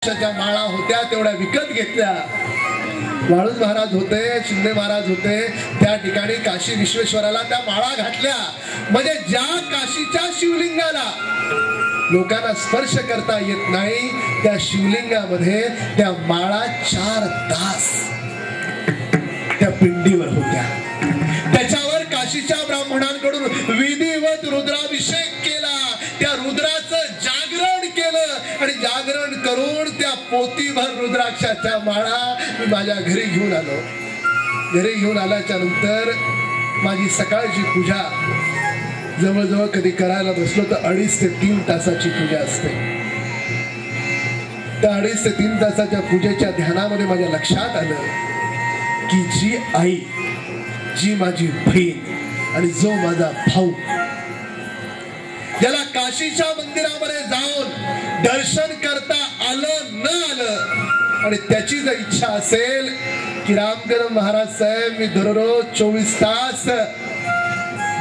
माळा होत्या तेवढ्या विकत घेतल्या. वाळूंज महाराज होते, शिंदे महाराज होते, त्या ठिकाणी काशी विश्वेश्वराला त्या माळा घातल्या. म्हणजे ज्या काशीच्या शिवलिंगाला लोकांना स्पर्श करता येत नाही त्या शिवलिंगामध्ये त्या माळा 4 तास त्या पिंडीवर होत्या. त्याच्यावर काशीच्या ब्राह्मणांकडून विधिवत रुद्राभिषेक केला. त्या रुद्राचं जागरण केलं आणि जागरण करून त्या पोतीभर रुद्राक्षाच्या माळा मी माझ्या घरी घेऊन आलो. घरी घेऊन आल्याच्या नंतर माझी सकाळची पूजा जवळजवळ कधी करायला बसलो तर 2.5 ते 3 तासाची पूजा असते. त्या 2.5 ते 3 तासाच्या पूजेच्या ध्यानामध्ये माझ्या लक्षात आलं की जी आई, जी माझी बहीण आणि जो माझा भाऊ, ज्याला काशीच्या मंदिरामध्ये जाऊन दर्शन करता आलं न आलं आणि त्याची जर इच्छा असेल की रामकदम महाराज साहेब मी दररोज 24 तास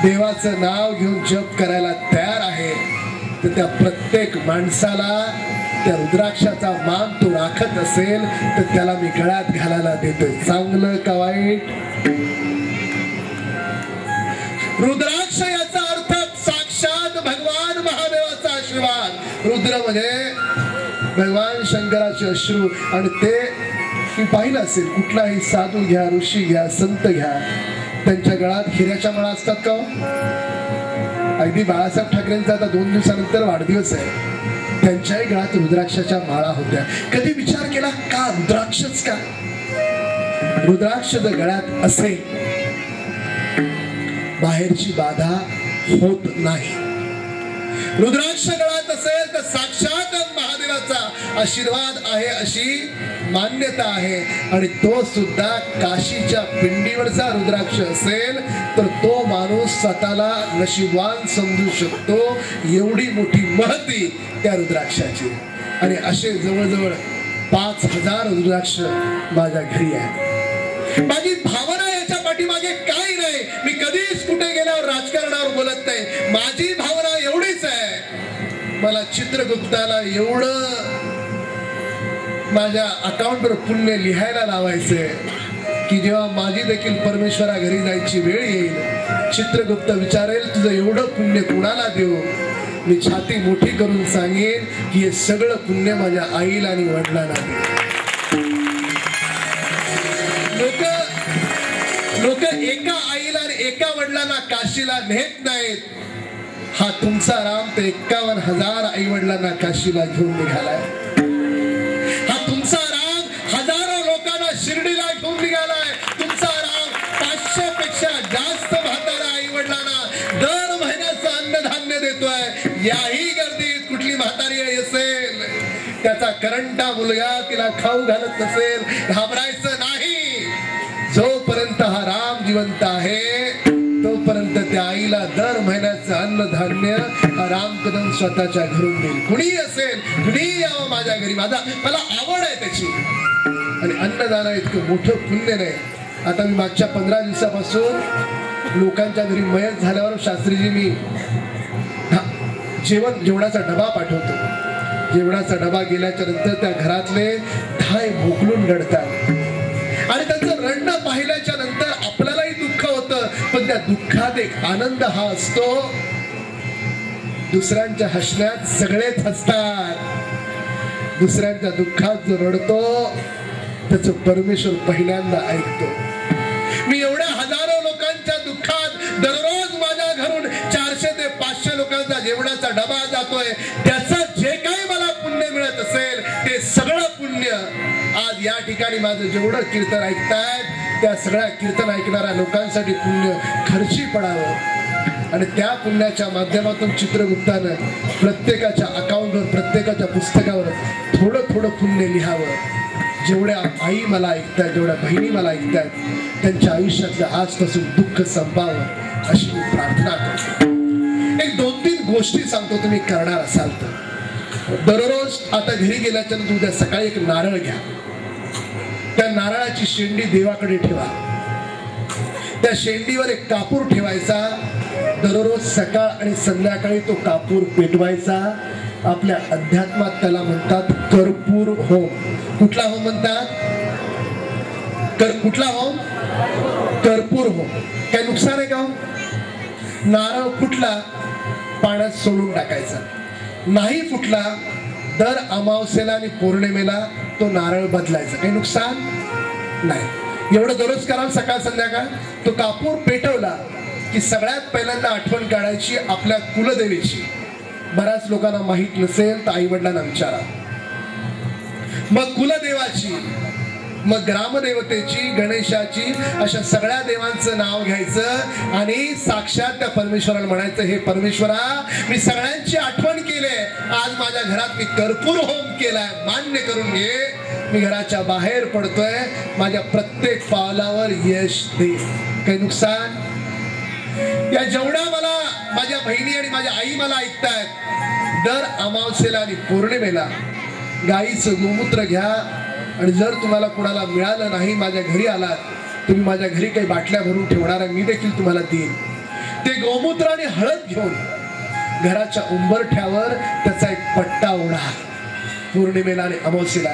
देवाचं नाव घेऊन जप करायला तयार आहे, तर त्या प्रत्येक माणसाला त्या रुद्राक्षाचा मान तो राखत असेल तर त्याला मी गळ्यात घालायला देतोय. चांगलं का वाईट? रुद्राक्ष याचा अर्थ साक्षात भगवान महादेवाचा आशीर्वाद. रुद्र म्हणजे भगवान शंकराचे अश्रू. आणि ते मी पाहिलं असेल, कुठलाही साधू घ्या, ऋषी घ्या, संत घ्या, त्यांच्या गळ्यात हिऱ्याच्या माळा असतात का? अगदी बाळासाहेब ठाकरेंचा आता 2 दिवसानंतर वाढदिवस आहे, त्यांच्याही गळ्यात रुद्राक्षाच्या माळा होत्या. कधी विचार केला का रुद्राक्षच का? रुद्राक्ष जर गळ्यात असेल बाहेरची बाधा होत नाही. रुद्राक्ष गळ्यात असेल तर साक्षात महादेवाचा आशीर्वाद आहे अशी मान्यता आहे. आणि तो सुद्धा काशीच्या पिंडीवरचा रुद्राक्ष असेल तर तो माणूस स्वतःला नशीबवान समजू शकतो. एवढी मोठी महती त्या रुद्राक्षाची. आणि असे जवळजवळ 5000 रुद्राक्ष माझ्या घरी आहे. माझी भावना याच्या पाठीमागे काही नाही. मी कधीच कुठे गेल्यावर राजकारणावर बोलत नाही. माझी भावना एवढीच आहे, मला चित्रगुप्ताला एवढं माझ्या अकाउंटवर पुण्य लिहायला लावायचंय की जेव्हा माझी देखील परमेश्वरा घरी जायची वेळ येईल, चित्रगुप्त विचारेल तुझं एवढं पुण्य कुणाला देऊ? मी छाती मोठी करून सांगेन की हे सगळं पुण्य माझ्या आईला आणि वडिलांना दे. लोक एका आईला आणि एका वडिलांना काशीला नेत नाहीत. हा तुमचा राम ते 51,000 आई वडिलांना काशीला घेऊन निघालाय. हा तुमचा राम हजारो लोकांना शिर्डीला घेऊन निघालाय. तुमचा राम 500 पेक्षा जास्त म्हाताऱ्या आई वडिलांना दर महिन्याचं अन्नधान्य देतोय. याही गर्दीत कुठली म्हातारी आई असेल, त्याचा करंटा मुलगा तिला खाऊ घालत नसेल, घाबरायचं नाही. जोपर्यंत हा राम जिवंत आहे तोपर्यंत त्या आईला दर महिन्याचं अन्नधान्य हा रामकदम स्वतःच्या घरून देईल. कुणी असेल, कुणी यावं माझ्या घरी, मला आवड आहे त्याची. आणि अन्नदान इतकं मोठं पुण्य नाही. आता मी मागच्या 15 दिवसापासून लोकांच्या घरी मयत झाल्यावर शास्त्रीजी मी जेवणाचा डबा पाठवतो. जेवणाचा डबा गेल्याच्या नंतर त्या घरातले ठाय भोकलून रडतात. आणि त्यांचं रडणं पाहिल्याच्या नंतर आपल्यालाही दुःख होतं, पण त्या दुःखात एक आनंद हा असतो. दुसऱ्यांच्या हसण्यात सगळेच हसतात. दुसऱ्यांच्या दुःखात जो रडतो त्याचं परमेश्वर पहिल्यांदा ऐकतो. मी एवढ्या हजारो लोकांच्या दुःखात दररोज माझ्या घरून 400 ते 500 लोकांचा जेवणाचा डबा जातोय. त्याचं जे काही मला पुण्य मिळत असेल ते सगळं पुण्य आज या ठिकाणी माझं जेवढं कीर्तन ऐकतायत त्या सगळ्या कीर्तन ऐकणाऱ्या लोकांसाठी पुण्य खर्ची पडावं. आणि त्या पुण्याच्या माध्यमातून चित्रगुप्तानं प्रत्येकाच्या अकाउंटवर, प्रत्येकाच्या पुस्तकावर थोडं थोडं पुण्य लिहावं. जेवढ्या आई मला ऐकतात, जेवढ्या बहिणी मला ऐकतात, त्यांच्या आयुष्यातलं आजपासून दुःख संपावं अशी मी प्रार्थना करतो. एक 2-3 गोष्टी सांगतो, तुम्ही करणार असाल तर. दररोज आता घरी गेल्याच्या नंतर उद्या सकाळी एक नारळ घ्या. त्या नारळाची शेंडी देवाकडे ठेवा. त्या शेंडीवर एक कापूर ठेवायचा. दररोज सकाळ आणि संध्याकाळी तो कापूर पेटवायचा आपल्या अध्यात्मात त्याला म्हणतात कर्पूर होम. कुठला होम म्हणतात? कुठला होम? कर्पूर होम. काय नुकसान आहे का? नारळ फुटला पाण्यात सोडून टाकायचा, नाही फुटला दर अमावस्येला आणि पौर्णिमेला तो नारळ बदलायचा. काही नुकसान नाही. एवढं दररोज कराल सकाळ संध्याकाळ. तो कापूर पेटवला की सगळ्यात पहिल्यांदा आठवण काढायची आपल्या कुलदेवीची. बऱ्याच लोकांना माहित नसेल तर आई वडिलांना विचारा. मग कुलदेवाची, मग ग्रामदेवतेची, गणेशाची, अशा सगळ्या देवांचं नाव घ्यायचं आणि साक्षात त्या परमेश्वराला म्हणायचं, हे परमेश्वरा मी सगळ्यांची आठवण केले, आज माझ्या घरात मी कर्पूर होम केलाय, मान्य करून घे. मी घराच्या बाहेर पडतोय, माझ्या प्रत्येक पावलावर यश दे. काही नुकसान? या जेवढ्या मला माझ्या बहिणी आणि माझ्या आई मला ऐकतायत, दर अमावस्येला आणि पौर्णिमेला गाईचं गोमूत्र घ्या आणि जर तुम्हाला कोणाला मिळालं नाही, माझ्या घरी आलात, तुम्ही माझ्या घरी काही बाटल्या भरून ठेवणार आहे, मी देखील तुम्हाला देईन. ते गोमूत्र आणि हळद घेऊन घराच्या उंबरठ्यावर त्याचा एक पट्टा ओढा पौर्णिमेला आणि अमावस्येला,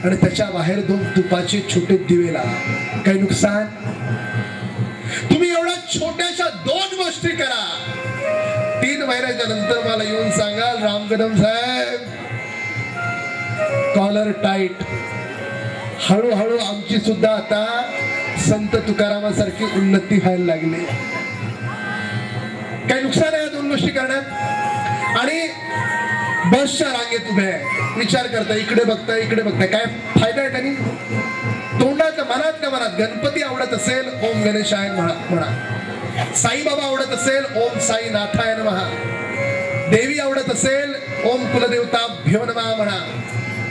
आणि त्याच्या बाहेर 2 तुपाचे छोटे दिवे लावा. काही नुकसान? तुम्ही एवढ्या छोट्याशा 2 गोष्टी करा. 3 महिन्याच्या नंतर मला येऊन सांगाल, राम कदम साहेब कॉलर टाईट. हळूहळू आमची सुद्धा आता संत तुकारामासारखी उन्नती व्हायला लागली. काही नुकसान आहे 2 गोष्टी करण्यात? आणि बसच्या रांगेत उभे आहे, विचार करता, इकडे बघताय इकडे बघताय, काय फायदा आहे त्यांनी? तोंडातल्या मनातल्या मनात गणपती आवडत असेल, ओम गणेशाय म्हणा. साईबाबा आवडत असेल, ओम साईनाथाय नमः. देवी आवडत असेल, ओम कुलदेवताभ्यो नमः म्हणा.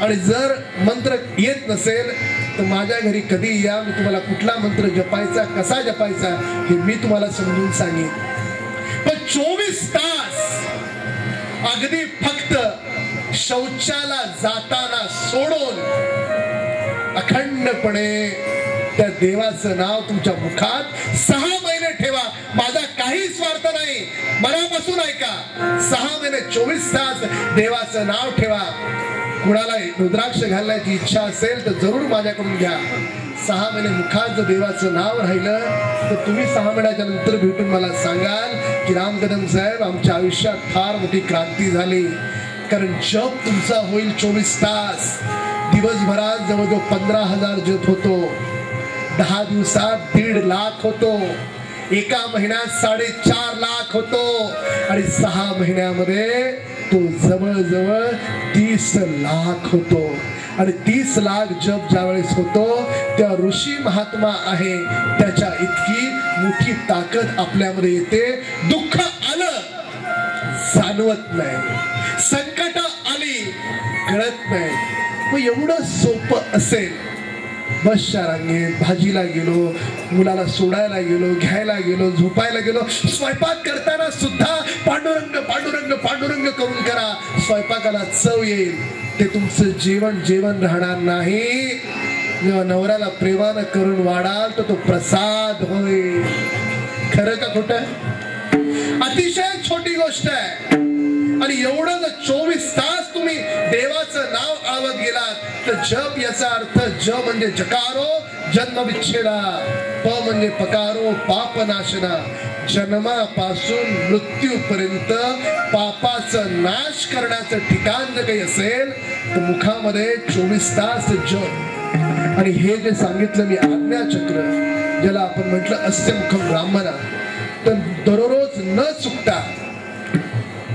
आणि जर मंत्र येत नसेल तर माझ्या घरी कधी या, मी तुम्हाला कुठला मंत्र जपायचा, कसा जपायचा हे मी तुम्हाला समजून सांगेन. पण 24 तास अगदी फक्त शौचाला जाताना सोडून अखंडपणे त्या देवाचं नाव तुमच्या मुखात 6 महिने ठेवा. माझा काही स्वार्थ नाही, मनापासून ऐका. 6 महिने 24 तास देवाचं नाव ठेवा. कुणाला रुद्राक्ष घालण्याची इच्छा असेल तर जरूर माझ्याकडून घ्या. 6 महिने मुखात जर देवाचं नाव राहिलं तर तुम्ही 6 महिन्याच्या नंतर भेटून मला सांगाल की राम कदम साहेब आमच्या आयुष्यात फार मोठी क्रांती झाली. कारण जप तुमचा होईल 24 तास. दिवसभरात जवळजवळ 15,000 जप होतो, 10 दिवसात 1.5 लाख होतो, एका महिन्यात 4.5 लाख होतो, आणि 6 महिन्यामध्ये तो जवळजवळ 30 लाख होतो. आणि 30 लाख जप ज्यावेळेस होतो त्या ऋषी महात्मा आहे त्याच्या इतकी मोठी ताकद आपल्यामध्ये येते. दुःख आलं जाणवत नाही, संकट आली कळत नाही. मग एवढं सोपं असेल, बसच्या रांगेत, भाजीला गेलो, मुलाला सोडायला गेलो, घ्यायला गेलो, झोपायला गेलो, स्वयंपाक करताना सुद्धा पांडुरंग पांडुरंग पांडुरंग करून करा. स्वयंपाकाला चव येईल. ते तुमचं जेवण राहणार नाही. जेव्हा नवऱ्याला प्रेमानं करून वाढाल तर तो प्रसाद होईल. खरं का खोटं? अतिशय छोटी गोष्ट आहे. आणि एवढं जर 24 तास तुम्ही देवाचं नाव आळवत गेलात तर जप याचा अर्थ ज म्हणजे जकारो जन्मविच्छेदा, प म्हणजे पकारो पापनाशना. जन्मापासून मृत्यूपर्यंत पापाचं नाश करण्याचं ठिकाण जर काही असेल तर मुखामध्ये 24 तास जप. आणि हे जे सांगितलं मी आज्ञाचक्र, ज्याला आपण म्हटलं अस्यमुखम ब्राह्मणा, तर दररोज न चुकता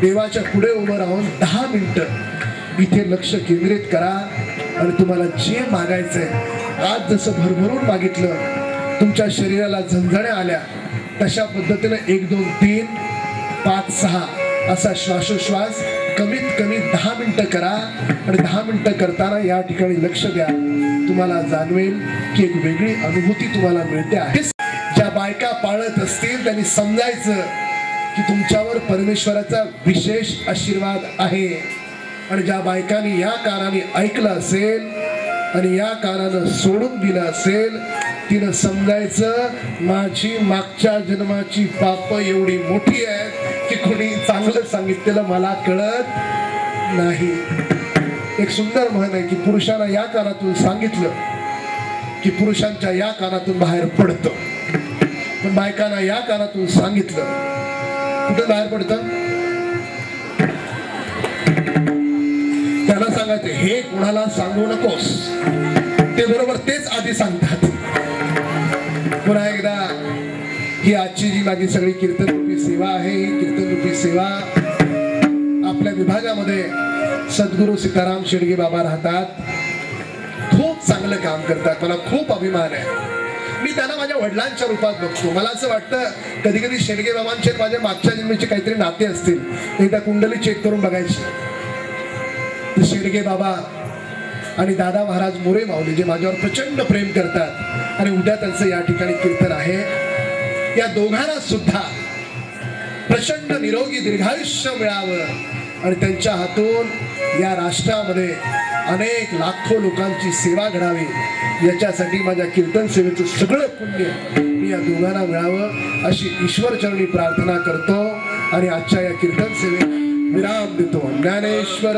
देवाच्या पुढे उभं राहून 10 मिनिटं इथे लक्ष केंद्रित करा. आणि तुम्हाला जे मागायचंय, आज जसं भरभरून मागितलं, तुमच्या शरीराला झणझण्या आल्या, तशा पद्धतीने 1 2 3 5 6 असा श्वासोश्वास कमीत कमी 10 मिनिटं करा. आणि 10 मिनिटं करताना या ठिकाणी लक्ष द्या. तुम्हाला जाणवेल की एक वेगळी अनुभूती तुम्हाला मिळते आहे. ज्या बायका पाळत असतील त्यांनी समजायचं की तुमच्यावर परमेश्वराचा विशेष आशीर्वाद आहे. आणि ज्या बायकांनी या कानाने ऐकलं असेल आणि या कानानं सोडून दिलं असेल, तिनं समजायचं माझी मागच्या जन्माची पाप एवढी मोठी आहे की कोणी चांगलं सांगितलेलं मला कळत नाही. एक सुंदर म्हण आहे की पुरुषांना या कानातून सांगितलं की पुरुषांच्या या कानातून बाहेर पडतं, पण बायकांना या कानातून सांगितलं कुठं बाहेर पडतं. त्यांना सांगायचं हे कोणाला सांगू नकोस, ते बरोबर तेच आधी सांगतात. पुन्हा एकदा ही आजची जी माझी सगळी कीर्तन रूपी सेवा आहे, ही कीर्तन रूपी सेवा आपल्या विभागामध्ये सद्गुरू सीताराम शेडगे बाबा राहतात, खूप चांगलं काम करतात. मला खूप अभिमान आहे. मी त्यांना माझ्या वडिलांच्या रूपात बघतो. मला असं वाटतं कधी कधी शेडगे बाबांचे माझ्या मागच्या जन्मीचे काहीतरी नाते असतील, एकदा कुंडली चेक करून बघायची. शेडगे बाबा आणि दादा महाराज मोरे माऊली जे माझ्यावर प्रचंड प्रेम करतात आणि उद्या त्यांचं या ठिकाणी कीर्तन आहे. या दोघांना सुद्धा प्रचंड निरोगी दीर्घायुष्य मिळावं आणि त्यांच्या हातून या राष्ट्रामध्ये अनेक लाखो लोकांची सेवा घडावी, याच्यासाठी माझ्या कीर्तन सेवेचं सगळं पुण्य मी या दोघांना मिळावं अशी ईश्वरचरणी प्रार्थना करतो आणि आजच्या या कीर्तन सेवेत विराम देतो. ज्ञानेश्वर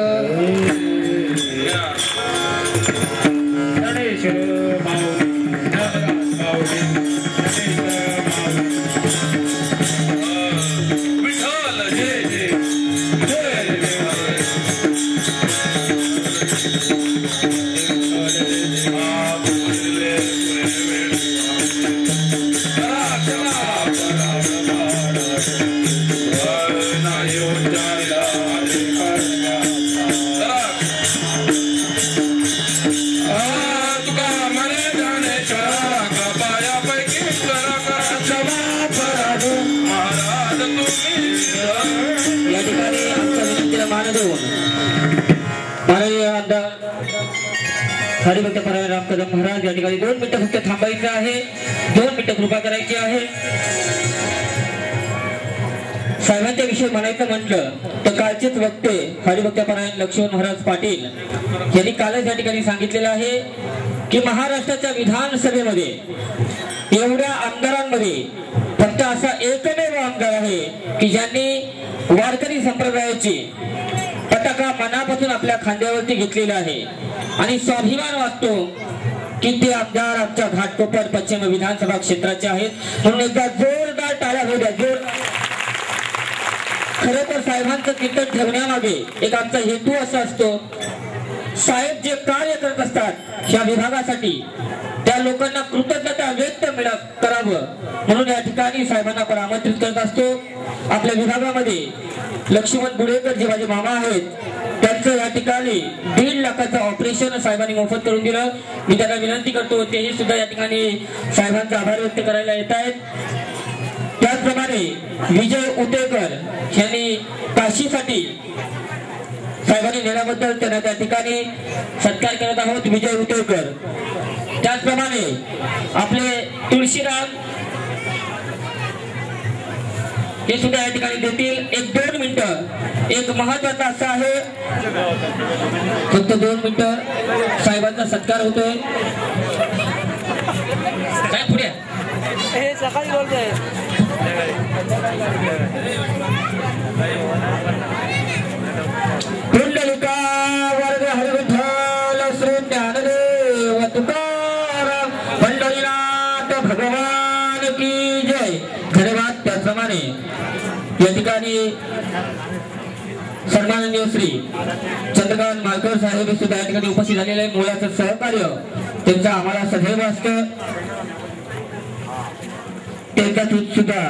हरिभक्त परायण राम कदम महाराज या ठिकाणी 2 मिनिटं फक्त थांबायचं आहे, 2 मिनिटं कृपा करायची आहे. साहेबांच्या विषयी म्हणायचं म्हटलं तर कालचेच वक्ते हरिभक्त परायण लक्ष्मण महाराज पाटील यांनी कालच या ठिकाणी सांगितलेलं आहे की महाराष्ट्राच्या विधानसभेमध्ये एवढ्या आमदारांमध्ये फक्त असा एकमेव आमदार आहे की ज्यांनी वारकरी संप्रदायाची पताका मनापासून आपल्या खांद्यावरती घेतलेला आहे आणि स्वाभिमान वाटतो की ते आमदार आमच्या घाटकोपर पश्चिम विधानसभा क्षेत्राचे आहेत. म्हणून एकदा जोरदार टाळ्या होऊ द्या. खरं तर साहेबांचं कीर्तन ठेवण्यामागे एक आमचा हेतू असा असतो, साहेब जे कार्य करत असतात या विभागासाठी त्या लोकांना कृतज्ञता व्यक्त करावं म्हणून या ठिकाणी साहेबांना आपण आमंत्रित करत असतो. आपल्या विभागामध्ये लक्ष्मण बुडेकर जे माझे मामा आहेत त्यांचं या ठिकाणी 1.5 लाखाचं ऑपरेशन साहेबांनी मोफत करून दिलं. मी त्यांना विनंती करतो तेही सुद्धा या ठिकाणी साहेबांचा आभार व्यक्त करायला येत आहेत. त्याचप्रमाणे विजय उतेकर यांनी काशीसाठी साहेबांनी नेल्याबद्दल त्यांना त्या ठिकाणी सत्कार करत आहोत. विजय उतेकर. त्याचप्रमाणे आपले तुळशीराम हे सुद्धा या ठिकाणी देतील. 1-2 मिनिटं. एक महत्वाचं असं आहे, फक्त 2 मिनिटं साहेबांचा सत्कार होतोय. काय पुढे सकाळी बोलतोय पुंडलिका वर्ग हरिविठ्ठल श्री ज्ञानदेव तुकाराम पंढरीनाथ भगवान की जय. धन्यवाद. त्याचप्रमाणे या ठिकाणी सन्माननीय श्री चंद्रकांत मालकर साहेब सुद्धा या ठिकाणी उपस्थित झालेले आहे. मुलाचं सहकार्य त्यांचा आम्हाला सदैव असतं. त्यांचा सुद्धा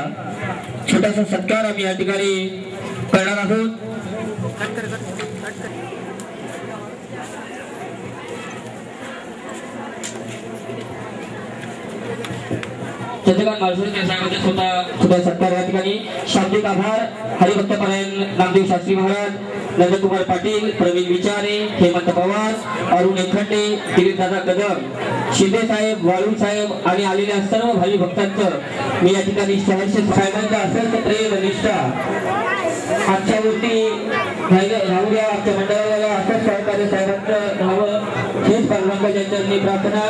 छोटासा सत्कार आम्ही या ठिकाणी करणार आहोत. चंद्रकांत मालकर साहेबांचा सुद्धा सत्कार या ठिकाणी. शाब्दिक आभार हरिभक्त परायण नामदेव शास्त्री महाराज, नंदकुमार पाटील, प्रवीण विचारे, हेमंत पवार, अरुण एखंडे, दिलीपदादा कदम, शिंदे साहेब, वाळू साहेब आणि आलेल्या सर्व भावी भक्तांचं मी या ठिकाणी साहेबांचा असंच प्रेम निष्ठा आमच्यावरती राहू द्या. आमच्या मंडळाला असंच सहकार्य साहेबांचं राहावं हेच परमात्म्याच्या चरणी प्रार्थना.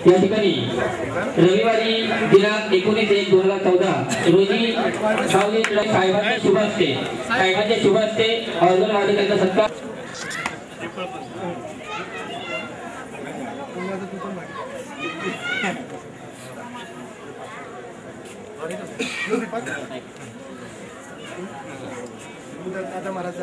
या ठिकाणी रविवारी दिनांक 19/1/2014 रोजी सावली साहेबांच्या शुभ हस्ते अंगणवाडीचा सत्कार आता महाराज